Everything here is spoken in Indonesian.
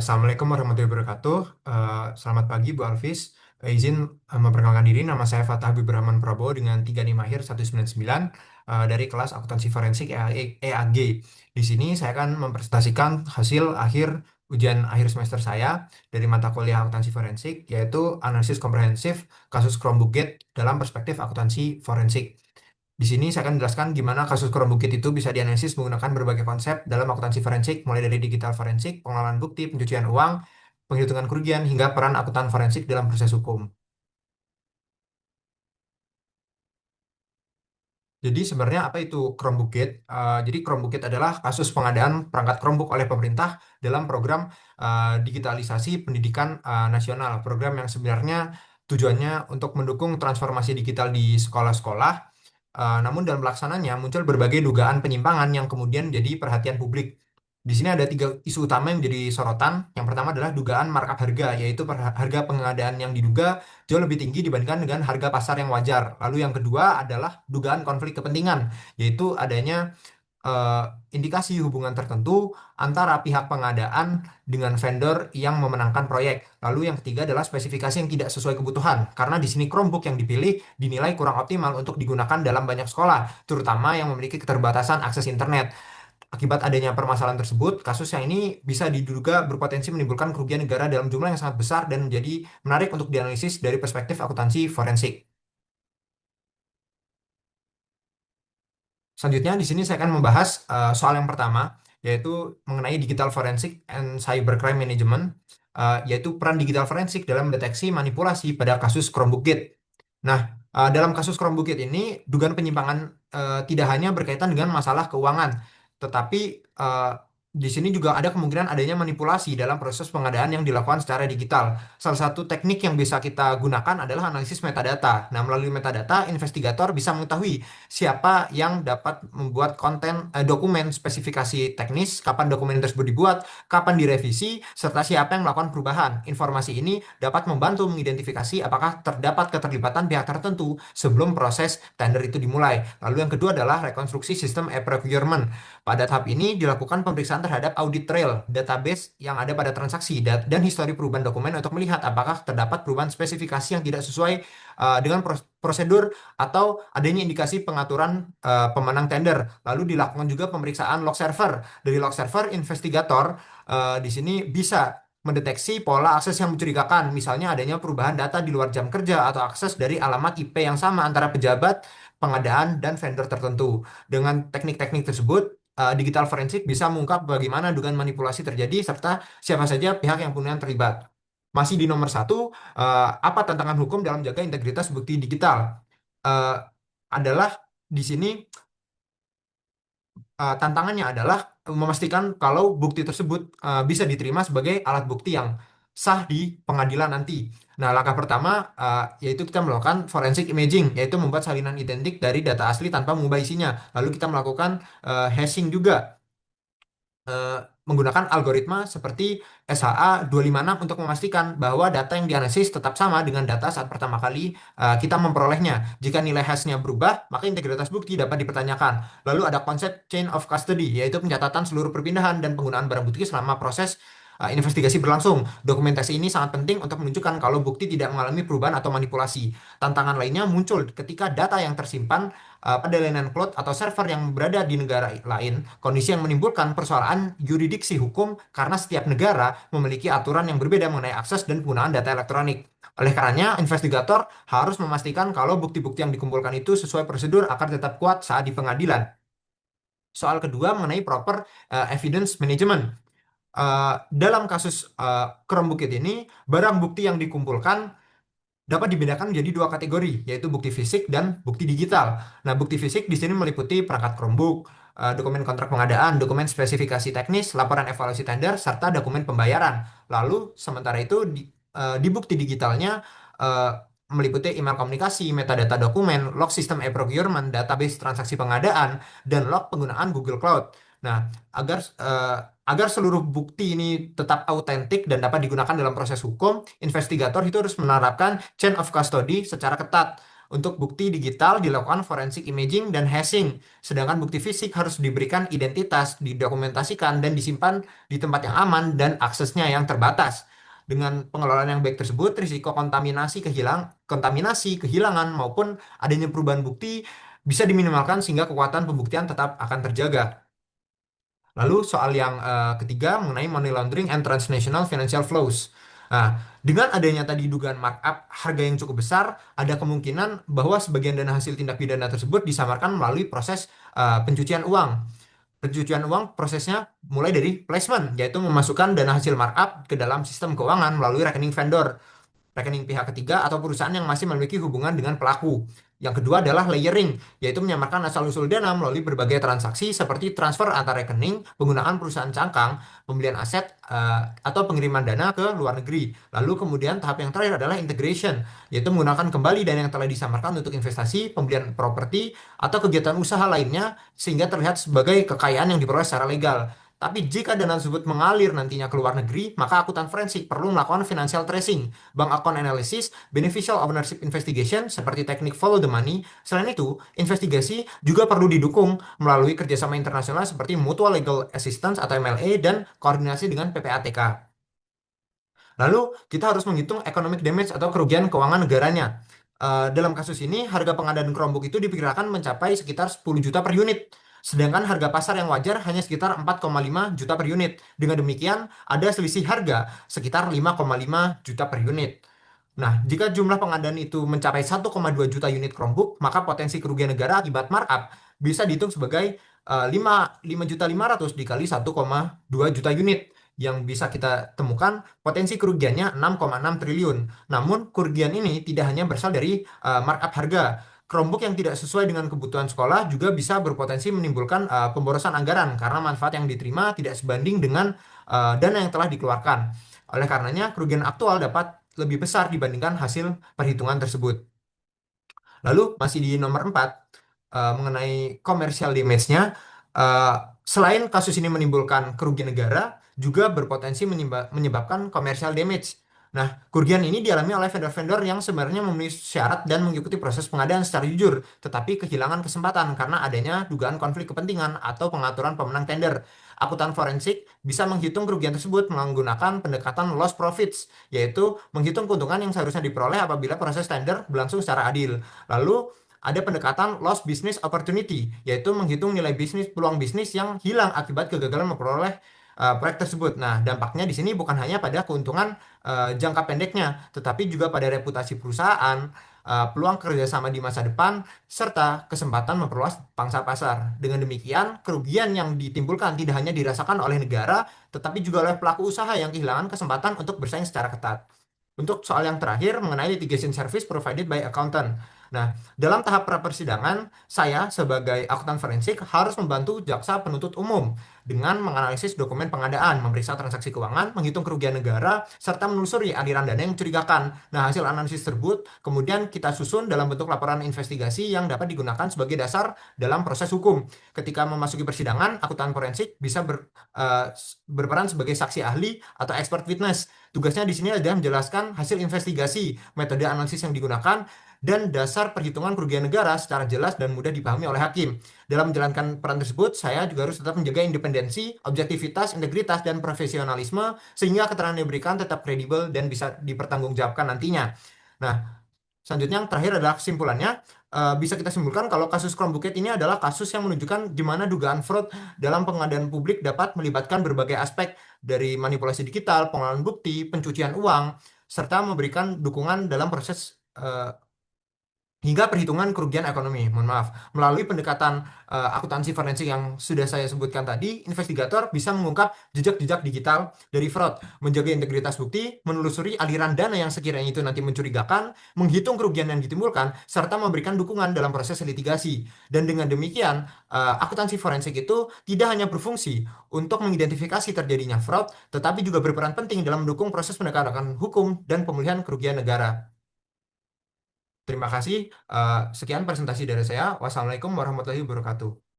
Assalamualaikum warahmatullahi wabarakatuh. Selamat pagi Bu Alvis. Izin memperkenalkan diri, nama saya Fatah Habibur Rahman Prabowo dengan 3 NIM akhir 199 dari kelas Akuntansi Forensik EAG. Di sini saya akan mempresentasikan hasil akhir ujian akhir semester saya dari mata kuliah Akuntansi Forensik, yaitu Analisis Komprehensif Kasus Chromebook Gate dalam Perspektif Akuntansi Forensik. Di sini saya akan menjelaskan gimana kasus Chrome Bukit itu bisa dianalisis menggunakan berbagai konsep dalam akuntansi forensik, mulai dari digital forensik, pengelolaan bukti, pencucian uang, penghitungan kerugian, hingga peran akuntan forensik dalam proses hukum. Jadi sebenarnya apa itu Chromebook Gate? Jadi Chromebook Gate adalah kasus pengadaan perangkat Chromebook oleh pemerintah dalam program digitalisasi pendidikan nasional. Program yang sebenarnya tujuannya untuk mendukung transformasi digital di sekolah-sekolah. Namun dalam pelaksananya muncul berbagai dugaan penyimpangan yang kemudian jadi perhatian publik. Di sini ada tiga isu utama yang menjadi sorotan. Yang pertama adalah dugaan markup harga, yaitu harga pengadaan yang diduga jauh lebih tinggi dibandingkan dengan harga pasar yang wajar. Lalu yang kedua adalah dugaan konflik kepentingan, yaitu adanya eh, indikasi hubungan tertentu antara pihak pengadaan dengan vendor yang memenangkan proyek. Lalu yang ketiga adalah spesifikasi yang tidak sesuai kebutuhan, karena di sini Chromebook yang dipilih dinilai kurang optimal untuk digunakan dalam banyak sekolah, terutama yang memiliki keterbatasan akses internet. Akibat adanya permasalahan tersebut, kasus yang ini bisa diduga berpotensi menimbulkan kerugian negara dalam jumlah yang sangat besar dan menjadi menarik untuk dianalisis dari perspektif akuntansi forensik. Selanjutnya, di sini saya akan membahas soal yang pertama, yaitu mengenai digital forensic and cybercrime management, yaitu peran digital forensik dalam mendeteksi manipulasi pada kasus Chromebook Gate. Nah, dalam kasus Chromebook Gate ini, dugaan penyimpangan tidak hanya berkaitan dengan masalah keuangan, tetapi di sini juga ada kemungkinan adanya manipulasi dalam proses pengadaan yang dilakukan secara digital. Salah satu teknik yang bisa kita gunakan adalah analisis metadata. Nah, melalui metadata, investigator bisa mengetahui siapa yang dapat membuat dokumen spesifikasi teknis, kapan dokumen tersebut dibuat, kapan direvisi, serta siapa yang melakukan perubahan. Informasi ini dapat membantu mengidentifikasi apakah terdapat keterlibatan pihak tertentu sebelum proses tender itu dimulai. Lalu yang kedua adalah rekonstruksi sistem e-procurement. Pada tahap ini dilakukan pemeriksaan terhadap audit trail, database yang ada pada transaksi, dan histori perubahan dokumen untuk melihat apakah terdapat perubahan spesifikasi yang tidak sesuai dengan prosedur atau adanya indikasi pengaturan pemenang tender. Lalu dilakukan juga pemeriksaan log server. Dari log server, investigator di sini bisa mendeteksi pola akses yang mencurigakan, misalnya adanya perubahan data di luar jam kerja atau akses dari alamat IP yang sama antara pejabat, pengadaan, dan vendor tertentu. Dengan teknik-teknik tersebut, digital forensik bisa mengungkap bagaimana dugaan manipulasi terjadi serta siapa saja pihak yang kemudian terlibat. Masih di nomor satu, apa tantangan hukum dalam menjaga integritas bukti digital? Eh, adalah di sini tantangannya adalah memastikan kalau bukti tersebut bisa diterima sebagai alat bukti yang sah di pengadilan nanti. Nah, langkah pertama yaitu kita melakukan forensic imaging, yaitu membuat salinan identik dari data asli tanpa mengubah isinya. Lalu kita melakukan hashing juga eh, menggunakan algoritma seperti SHA-256 untuk memastikan bahwa data yang dianalisis tetap sama dengan data saat pertama kali kita memperolehnya. Jika nilai hashnya berubah, maka integritas bukti dapat dipertanyakan. Lalu ada konsep chain of custody, yaitu pencatatan seluruh perpindahan dan penggunaan barang bukti selama proses investigasi berlangsung. Dokumentasi ini sangat penting untuk menunjukkan kalau bukti tidak mengalami perubahan atau manipulasi. Tantangan lainnya muncul ketika data yang tersimpan pada layanan cloud atau server yang berada di negara lain, kondisi yang menimbulkan persoalan yuridiksi hukum karena setiap negara memiliki aturan yang berbeda mengenai akses dan penggunaan data elektronik. Oleh karenanya, investigator harus memastikan kalau bukti-bukti yang dikumpulkan itu sesuai prosedur agar tetap kuat saat di pengadilan. Soal kedua mengenai proper evidence management. Dalam kasus Chrome Bukit ini, barang bukti yang dikumpulkan dapat dibedakan menjadi dua kategori, yaitu bukti fisik dan bukti digital. Nah, bukti fisik di sini meliputi perangkat Chromebook, dokumen kontrak pengadaan, dokumen spesifikasi teknis, laporan evaluasi tender, serta dokumen pembayaran. Lalu, sementara itu di bukti digitalnya eh, meliputi email komunikasi, metadata dokumen, log sistem e-procurement, database transaksi pengadaan, dan log penggunaan Google Cloud. Nah, agar seluruh bukti ini tetap autentik dan dapat digunakan dalam proses hukum, investigator itu harus menerapkan chain of custody secara ketat. Untuk bukti digital dilakukan forensik imaging dan hashing, sedangkan bukti fisik harus diberikan identitas, didokumentasikan, dan disimpan di tempat yang aman dan aksesnya yang terbatas. Dengan pengelolaan yang baik tersebut, risiko kontaminasi, kehilangan, maupun adanya perubahan bukti bisa diminimalkan sehingga kekuatan pembuktian tetap akan terjaga. Lalu soal yang ketiga mengenai money laundering and transnational financial flows. Nah, dengan adanya tadi dugaan markup harga yang cukup besar, ada kemungkinan bahwa sebagian dana hasil tindak pidana tersebut disamarkan melalui proses pencucian uang. Pencucian uang prosesnya mulai dari placement, yaitu memasukkan dana hasil markup ke dalam sistem keuangan melalui rekening vendor, rekening pihak ketiga, atau perusahaan yang masih memiliki hubungan dengan pelaku. Yang kedua adalah layering, yaitu menyamarkan asal-usul dana melalui berbagai transaksi seperti transfer antar rekening, penggunaan perusahaan cangkang, pembelian aset, atau pengiriman dana ke luar negeri. Lalu kemudian tahap yang terakhir adalah integration, yaitu menggunakan kembali dana yang telah disamarkan untuk investasi, pembelian properti, atau kegiatan usaha lainnya sehingga terlihat sebagai kekayaan yang diperoleh secara legal. Tapi jika dana tersebut mengalir nantinya ke luar negeri, maka akuntan forensik perlu melakukan financial tracing, bank account analysis, beneficial ownership investigation, seperti teknik follow the money. Selain itu, investigasi juga perlu didukung melalui kerjasama internasional seperti Mutual Legal Assistance atau MLA dan koordinasi dengan PPATK. Lalu kita harus menghitung economic damage atau kerugian keuangan negaranya. Dalam kasus ini, harga pengadaan Chromebook itu diperkirakan mencapai sekitar 10 juta per unit. Sedangkan harga pasar yang wajar hanya sekitar 4,5 juta per unit. Dengan demikian, ada selisih harga sekitar 5,5 juta per unit. Nah, jika jumlah pengadaan itu mencapai 1,2 juta unit Chromebook, maka potensi kerugian negara akibat markup bisa dihitung sebagai 5 juta 500 dikali 1,2 juta unit, yang bisa kita temukan potensi kerugiannya 6,6 triliun. Namun, kerugian ini tidak hanya berasal dari markup harga. Chromebook yang tidak sesuai dengan kebutuhan sekolah juga bisa berpotensi menimbulkan pemborosan anggaran karena manfaat yang diterima tidak sebanding dengan dana yang telah dikeluarkan. Oleh karenanya, kerugian aktual dapat lebih besar dibandingkan hasil perhitungan tersebut. Lalu masih di nomor 4, mengenai commercial damage-nya, eh, selain kasus ini menimbulkan kerugian negara, juga berpotensi menyebabkan commercial damage. Nah, kerugian ini dialami oleh vendor-vendor yang sebenarnya memenuhi syarat dan mengikuti proses pengadaan secara jujur, tetapi kehilangan kesempatan karena adanya dugaan konflik kepentingan atau pengaturan pemenang tender. Akuntan forensik bisa menghitung kerugian tersebut menggunakan pendekatan loss profits, yaitu menghitung keuntungan yang seharusnya diperoleh apabila proses tender berlangsung secara adil. Lalu ada pendekatan loss business opportunity, yaitu menghitung nilai bisnis, peluang bisnis yang hilang akibat kegagalan memperoleh proyek tersebut. Nah, dampaknya di sini bukan hanya pada keuntungan jangka pendeknya, tetapi juga pada reputasi perusahaan, peluang kerjasama di masa depan, serta kesempatan memperluas pangsa pasar. Dengan demikian, kerugian yang ditimbulkan tidak hanya dirasakan oleh negara, tetapi juga oleh pelaku usaha yang kehilangan kesempatan untuk bersaing secara ketat. Untuk soal yang terakhir mengenai litigation service provided by accountant. Nah, dalam tahap pra-persidangan, saya sebagai akuntan forensik harus membantu jaksa penuntut umum dengan menganalisis dokumen pengadaan, memeriksa transaksi keuangan, menghitung kerugian negara, serta menelusuri aliran dana yang mencurigakan. Nah, hasil analisis tersebut kemudian kita susun dalam bentuk laporan investigasi yang dapat digunakan sebagai dasar dalam proses hukum. Ketika memasuki persidangan, akuntan forensik bisa berperan sebagai saksi ahli atau expert witness. Tugasnya di sini adalah menjelaskan hasil investigasi, metode analisis yang digunakan, dan dasar perhitungan kerugian negara secara jelas dan mudah dipahami oleh hakim. Dalam menjalankan peran tersebut, saya juga harus tetap menjaga independensi, objektivitas, integritas, dan profesionalisme sehingga keterangan yang diberikan tetap kredibel dan bisa dipertanggungjawabkan nantinya. Nah, selanjutnya yang terakhir adalah kesimpulannya. Bisa kita simpulkan kalau kasus Chromebook ini adalah kasus yang menunjukkan di mana dugaan fraud dalam pengadaan publik dapat melibatkan berbagai aspek dari manipulasi digital, pengelolaan bukti, pencucian uang, serta memberikan dukungan dalam proses hingga perhitungan kerugian ekonomi. Mohon maaf. Melalui pendekatan akuntansi forensik yang sudah saya sebutkan tadi, investigator bisa mengungkap jejak-jejak digital dari fraud, menjaga integritas bukti, menelusuri aliran dana yang sekiranya itu nanti mencurigakan, menghitung kerugian yang ditimbulkan, serta memberikan dukungan dalam proses litigasi. Dan dengan demikian, akuntansi forensik itu tidak hanya berfungsi untuk mengidentifikasi terjadinya fraud, tetapi juga berperan penting dalam mendukung proses penegakan hukum dan pemulihan kerugian negara. Terima kasih. Sekian presentasi dari saya. Wassalamualaikum warahmatullahi wabarakatuh.